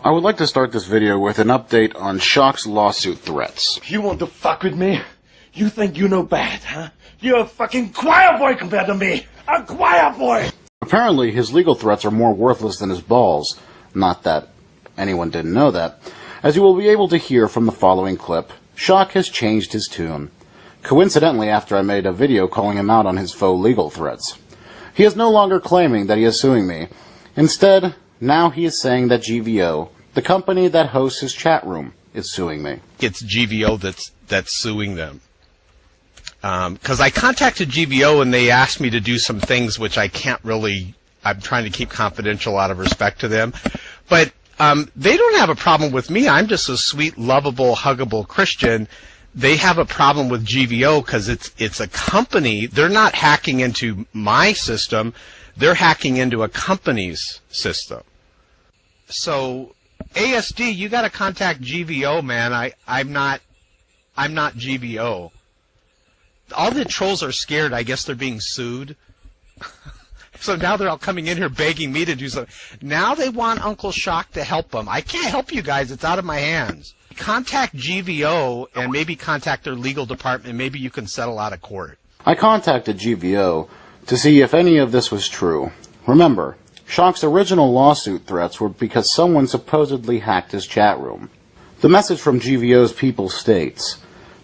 I would like to start this video with an update on Shock's lawsuit threats. You want to fuck with me? You think you know bad, huh? You're a fucking choir boy compared to me! A choir boy! Apparently, his legal threats are more worthless than his balls. Not that anyone didn't know that. As you will be able to hear from the following clip, Shock has changed his tune. Coincidentally, after I made a video calling him out on his faux legal threats. He is no longer claiming that he is suing me. Instead, now he is saying that GVO, the company that hosts his chat room, is suing me. It's GVO that's suing them. Because I contacted GVO and they asked me to do some things which I can't really, I'm trying to keep confidential out of respect to them. But they don't have a problem with me. I'm just a sweet, lovable, huggable Christian. They have a problem with GVO because it's a company. They're not hacking into my system. They're hacking into a company's system. So ASD, you got to contact GVO, man. I'm not GVO. All the trolls are scared. I guess they're being sued. So now they're all coming in here begging me to do something. Now they want Uncle Shock to help them. I can't help you guys. It's out of my hands. Contact GVO and maybe contact their legal department. Maybe you can settle out of court. I contacted GVO to see if any of this was true. Remember, Shock's original lawsuit threats were because someone supposedly hacked his chat room. The message from GVO's people states,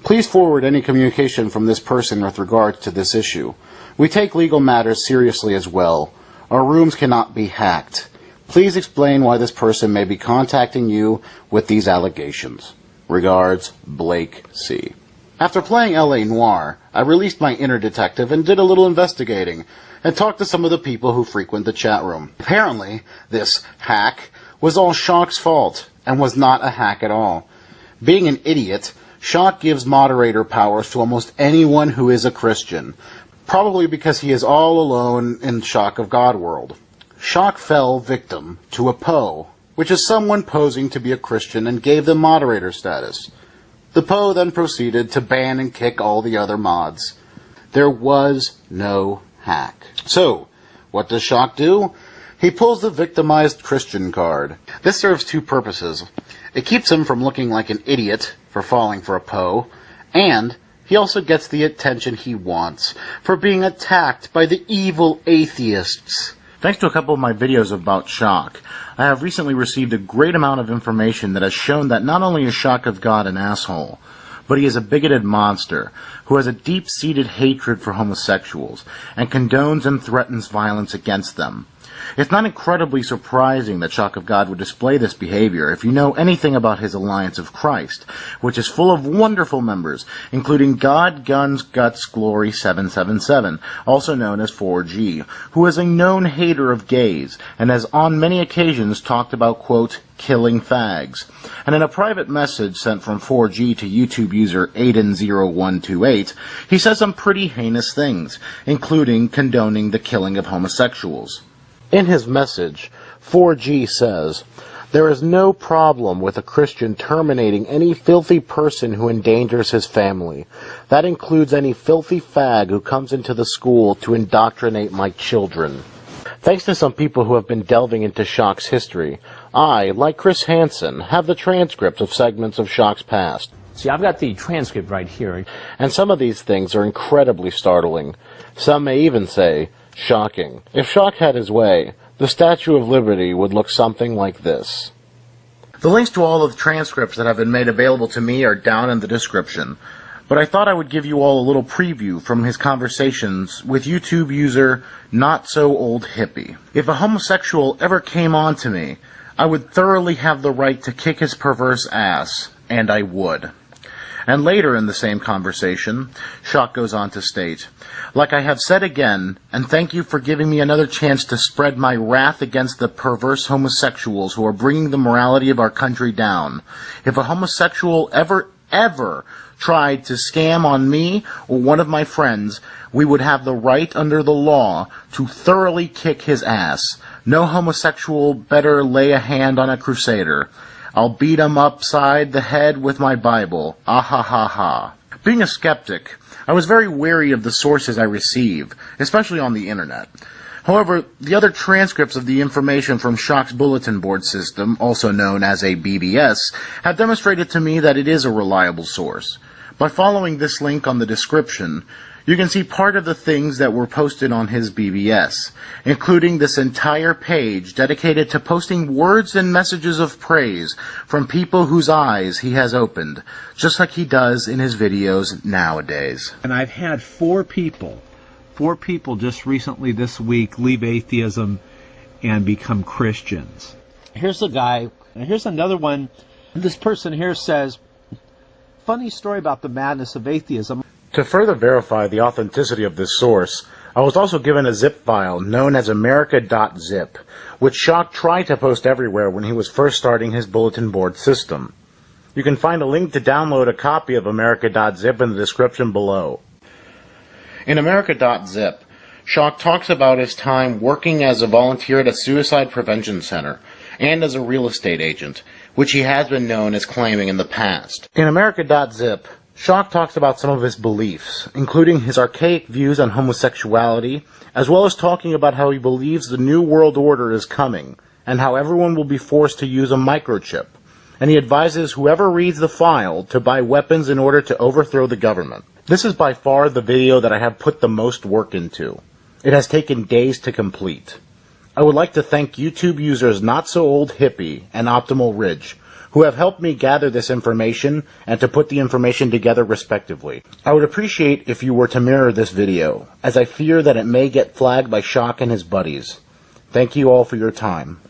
"Please forward any communication from this person with regards to this issue. We take legal matters seriously as well. Our rooms cannot be hacked. Please explain why this person may be contacting you with these allegations. Regards, Blake C." After playing L.A. Noire, I released my inner detective and did a little investigating, and talked to some of the people who frequent the chat room. Apparently, this hack was all Shock's fault, and was not a hack at all. Being an idiot, Shock gives moderator powers to almost anyone who is a Christian, probably because he is all alone in Shock of God world. Shock fell victim to a PO, which is someone posing to be a Christian and gave them moderator status. The PO then proceeded to ban and kick all the other mods. There was no hack. So, what does Shock do? He pulls the victimized Christian card. This serves two purposes. It keeps him from looking like an idiot for falling for a PO, and he also gets the attention he wants for being attacked by the evil atheists. Thanks to a couple of my videos about Shock, I have recently received a great amount of information that has shown that not only is Shock of God an asshole, but he is a bigoted monster who has a deep-seated hatred for homosexuals and condones and threatens violence against them. It's not incredibly surprising that Shock of God would display this behavior if you know anything about his Alliance of Christ, which is full of wonderful members, including God, Guns, Guts, Glory 777, also known as 4G, who is a known hater of gays, and has on many occasions talked about, quote, killing fags. And in a private message sent from 4G to YouTube user Aiden0128, he says some pretty heinous things, including condoning the killing of homosexuals. In his message, 4G says, "There is no problem with a Christian terminating any filthy person who endangers his family. That includes any filthy fag who comes into the school to indoctrinate my children." Thanks to some people who have been delving into Shock's history, I, like Chris Hansen, have the transcripts of segments of Shock's past. See, I've got the transcript right here. And some of these things are incredibly startling. Some may even say, shocking. If Shock had his way, the Statue of Liberty would look something like this. The links to all of the transcripts that have been made available to me are down in the description, but I thought I would give you all a little preview from his conversations with YouTube user Not-So-Old-Hippie. If a homosexual ever came on to me, I would thoroughly have the right to kick his perverse ass, and I would. And later in the same conversation, Shock goes on to state, "Like I have said again, and thank you for giving me another chance to spread my wrath against the perverse homosexuals who are bringing the morality of our country down. If a homosexual ever tried to scam on me or one of my friends, we would have the right under the law to thoroughly kick his ass. No homosexual better lay a hand on a crusader. I'll beat him upside the head with my Bible. Ah ha ha ha." Being a skeptic, I was very wary of the sources I receive, especially on the internet. However, the other transcripts of the information from Shock's bulletin board system, also known as a BBS, have demonstrated to me that it is a reliable source. By following this link on the description, you can see part of the things that were posted on his BBS, including this entire page dedicated to posting words and messages of praise from people whose eyes he has opened, just like he does in his videos nowadays. And I've had four people just recently this week leave atheism and become Christians. Here's a guy, and here's another one. This person here says, funny story about the madness of atheism. To further verify the authenticity of this source, I was also given a zip file known as America.zip, which Shock tried to post everywhere when he was first starting his bulletin board system. You can find a link to download a copy of America.zip in the description below. In America.zip, Shock talks about his time working as a volunteer at a suicide prevention center and as a real estate agent, which he has been known as claiming in the past. In America.zip, Shock talks about some of his beliefs, including his archaic views on homosexuality, as well as talking about how he believes the New World Order is coming, and how everyone will be forced to use a microchip. And he advises whoever reads the file to buy weapons in order to overthrow the government. This is by far the video that I have put the most work into. It has taken days to complete. I would like to thank YouTube users Not So Old Hippie and Optimal Ridge, who have helped me gather this information and to put the information together respectively. I would appreciate if you were to mirror this video, as I fear that it may get flagged by Shock and his buddies. Thank you all for your time.